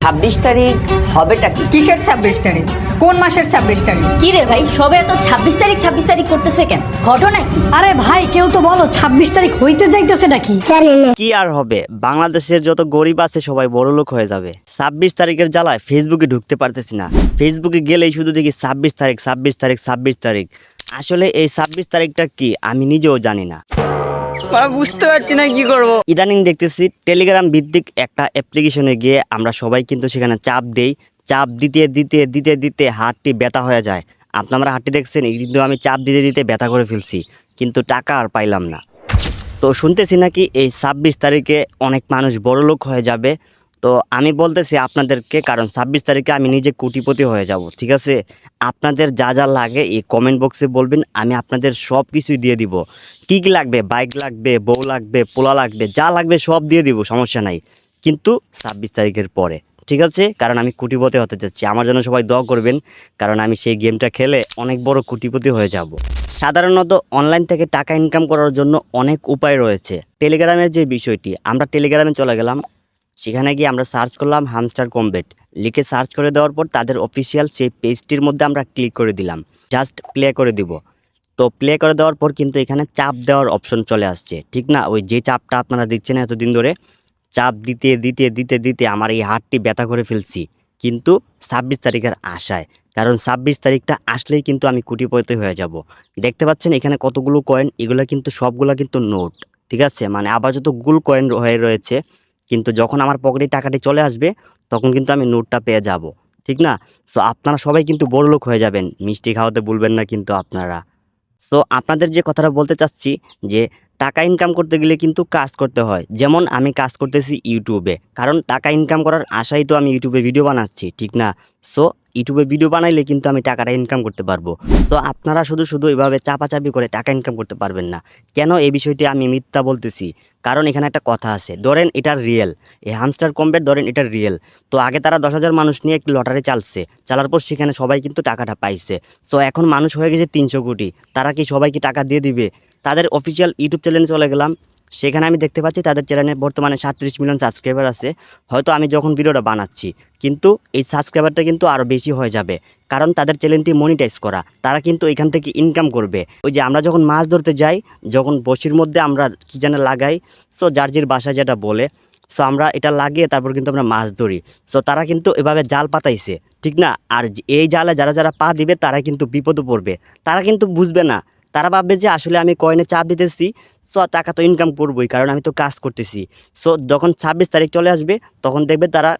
26 তারিখ হবেটা কি? কিসের 26 তারিখ? কোন মাসের 26 তারিখ? কি রে ভাই, সবে এত 26 তারিখ করতেছে কেন? ঘটনা কি? আরে ভাই কেউ তো বলো 26 তারিখ হইতে যাইতেছে নাকি? কি আর হবে, বাংলাদেশের যত গরিব আছে সবাই বড়লোক হয়ে যাবে। 26 তারিখের জ্বালায় ফেসবুকে ঢুকতে পারতেছি না। ফেসবুকে গেলেই শুধু দেখি 26 তারিখ 26 তারিখ 26 তারিখ। আসলে এই 26 তারিখটা কি আমি নিজেও জানি না, বুঝতে পারছি না কি করব। ইদানিং দেখতেছি টেলিগ্রাম ভিত্তিক একটা অ্যাপ্লিকেশনে গিয়ে আমরা সবাই কিন্তু সেখানে চাপ দেই। চাপ দিতে দিতে দিতে দিতে হাতটি ব্যথা হয়ে যায়। আপনারা হাতটি দেখছেন, কিন্তু আমি চাপ দিতে দিতে ব্যথা করে ফেলছি, কিন্তু টাকা আর পাইলাম না। তো শুনতেছি নাকি এই 26 তারিখে অনেক মানুষ বড়লোক হয়ে যাবে। তো আমি বলতেছি আপনাদেরকে, কারণ 26 তারিখে আমি নিজে কোটিপতি হয়ে যাব। ঠিক আছে, আপনাদের যা যা লাগে এই কমেন্ট বক্সে বলবেন, আমি আপনাদের সব কিছুই দিয়ে দিব। কী কী লাগবে, বাইক লাগবে, বউ লাগবে, পোলা লাগবে, যা লাগবে সব দিয়ে দিব, সমস্যা নাই। কিন্তু 26 তারিখের পরে, ঠিক আছে? কারণ আমি কোটিপতি হতে যাচ্ছি, আমার জন্য সবাই দোয়া করবেন, কারণ আমি সেই গেমটা খেলে অনেক বড় কোটিপতি হয়ে যাব। সাধারণত অনলাইন থেকে টাকা ইনকাম করার জন্য অনেক উপায় রয়েছে। টেলিগ্রামের যে বিষয়টি, আমরা টেলিগ্রামে চলে গেলাম, সেখানে গিয়ে আমরা সার্চ করলাম হামস্টার কমবেট লিখে সার্চ করে দেওয়ার পর তাদের অফিসিয়াল সেই পেজটির মধ্যে আমরা ক্লিক করে দিলাম, জাস্ট প্লে করে দিব। তো প্লে করে দেওয়ার পর কিন্তু এখানে চাপ দেওয়ার অপশন চলে আসছে, ঠিক না? ওই যে চাপটা আপনারা দিচ্ছেন এতদিন ধরে, চাপ দিতে দিতে দিতে দিতে আমার এই হাতটি ব্যথা করে ফেলছি, কিন্তু 26 তারিখের আশায়। কারণ 26 তারিখটা আসলেই কিন্তু আমি কোটিপতি হয়ে যাব। দেখতে পাচ্ছেন এখানে কতগুলো কয়েন, এগুলো কিন্তু সবগুলো কিন্তু নোট, ঠিক আছে? মানে আপাতত গুল কয়েন হয়ে রয়েছে, কিন্তু যখন আমার পকেটে টাকাটি চলে আসবে তখন কিন্তু আমি নোটটা পেয়ে যাব, ঠিক না? সো আপনারা সবাই কিন্তু বড়লোক হয়ে যাবেন, মিষ্টি খাওয়াতে ভুলবেন না কিন্তু আপনারা। সো আপনাদের যে কথাটা বলতে চাচ্ছি, যে টাকা ইনকাম করতে গেলে কিন্তু কাজ করতে হয়। যেমন আমি কাজ করতেছি ইউটিউবে, কারণ টাকা ইনকাম করার আশাই তো আমি ইউটিউবে ভিডিও বানাচ্ছি, ঠিক না? সো ইউটিউবে ভিডিও বানাইলে কিন্তু আমি টাকাটা ইনকাম করতে পারবো। তো আপনারা শুধু শুধু এভাবে চাপাচাপি করে টাকা ইনকাম করতে পারবেন না। কেন এই বিষয়টি আমি মিথ্যা বলতেছি? কারণ এখানে একটা কথা আছে, ধরেন এটা রিয়েল, এই হামস্টার কমবেট ধরেন এটা রিয়েল। তো আগে তারা 10,000 মানুষ নিয়ে একটি লটারি চালার পর সেখানে সবাই কিন্তু টাকাটা পাইছে। সো এখন মানুষ হয়ে গেছে 300 কোটি, তারা কি সবাইকে টাকা দিয়ে দিবে? তাদের অফিসিয়াল ইউটিউব চ্যানেলে চলে গেলাম, সেখানে আমি দেখতে পাচ্ছি তাদের চ্যানেলে বর্তমানে 37 মিলিয়ন সাবস্ক্রাইবার আছে। হয়তো আমি যখন ভিডিওটা বানাচ্ছি, কিন্তু এই সাবস্ক্রাইবারটা কিন্তু আরও বেশি হয়ে যাবে, কারণ তাদের চ্যানেলটি মনিটাইজ করা, তারা কিন্তু এখান থেকে ইনকাম করবে। ওই যে আমরা যখন মাছ ধরতে যাই, যখন বসির মধ্যে আমরা কী যেন লাগাই, সো যার বাসায় যেটা বলে, সো আমরা এটা লাগিয়ে তারপর কিন্তু আমরা মাছ ধরি। সো তারা কিন্তু এভাবে জাল পাতাইছে, ঠিক না? আর এই জালে যারা যারা পা দিবে তারা কিন্তু বিপদে পড়বে, তারা কিন্তু বুঝবে না। তারা ভাববে যে আসলে আমি কয়েনে চাপ দিতেছি, সো টাকা তো ইনকাম করবোই, কারণ আমি তো কাজ করতেছি। সো যখন 26 তারিখ চলে আসবে তখন দেখবে তারা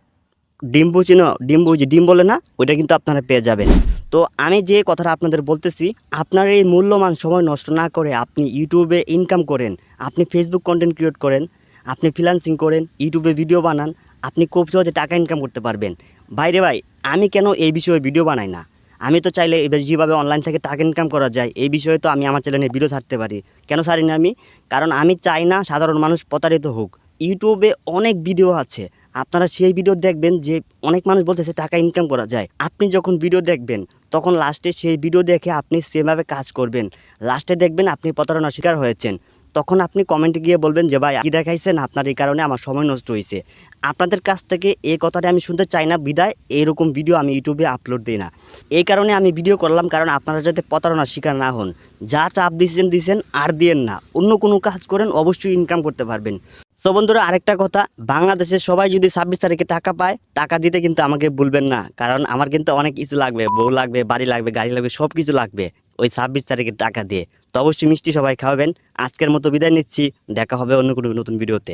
ডিম্বু চিনো, ডিম্বু যে ডিম বলে না, ওইটা কিন্তু আপনারা পেয়ে যাবেন। তো আমি যে কথাটা আপনাদের বলতেছি, আপনার এই মূল্যবান সময় নষ্ট না করে আপনি ইউটিউবে ইনকাম করেন, আপনি ফেসবুক কন্টেন্ট ক্রিয়েট করেন, আপনি ফ্রিল্যান্সিং করেন, ইউটিউবে ভিডিও বানান, আপনি খুব সহজে টাকা ইনকাম করতে পারবেন। ভাইরে ভাই, আমি কেন এই বিষয়ে ভিডিও বানাই না? আমি তো চাইলে এবার যেভাবে অনলাইন থেকে টাকা ইনকাম করা যায় এই বিষয়ে তো আমি আমার চ্যানেলে ভিডিও ছাড়তে পারি। কেন ছাড়ি না আমি? কারণ আমি চাই না সাধারণ মানুষ প্রতারিত হোক। ইউটিউবে অনেক ভিডিও আছে, আপনারা সেই ভিডিও দেখবেন যে অনেক মানুষ বলতেছে টাকা ইনকাম করা যায়। আপনি যখন ভিডিও দেখবেন তখন লাস্টে সেই ভিডিও দেখে আপনি সেভাবে কাজ করবেন, লাস্টে দেখবেন আপনি প্রতারণার শিকার হয়েছেন। তখন আপনি কমেন্টে গিয়ে বলবেন যে ভাই কী দেখাইছেন, আপনার এই কারণে আমার সময় নষ্ট হয়েছে। আপনাদের কাছ থেকে এই কথাটা আমি শুনতে চাই না, বিদায় এইরকম ভিডিও আমি ইউটিউবে আপলোড দিই না। এই কারণে আমি ভিডিও করলাম, কারণ আপনারা যাতে প্রতারণার শিকার না হন। যা চাপ দিয়েছেন আর দিয়েন না, অন্য কোনো কাজ করেন, অবশ্যই ইনকাম করতে পারবেন। তো বন্ধুরা, আরেকটা কথা, বাংলাদেশের সবাই যদি 26 তারিখে টাকা পায়, টাকা দিতে কিন্তু আমাকে ভুলবেন না, কারণ আমার কিন্তু অনেক কিছু লাগবে, বউ লাগবে, বাড়ি লাগবে, গাড়ি লাগবে, সব কিছু লাগবে ওই 26 তারিখে টাকা দিয়ে। তো অবশ্যই মিষ্টি সবাই খাওয়াবেন। আজকের মতো বিদায় নিচ্ছি, দেখা হবে অন্য কোনো নতুন ভিডিওতে।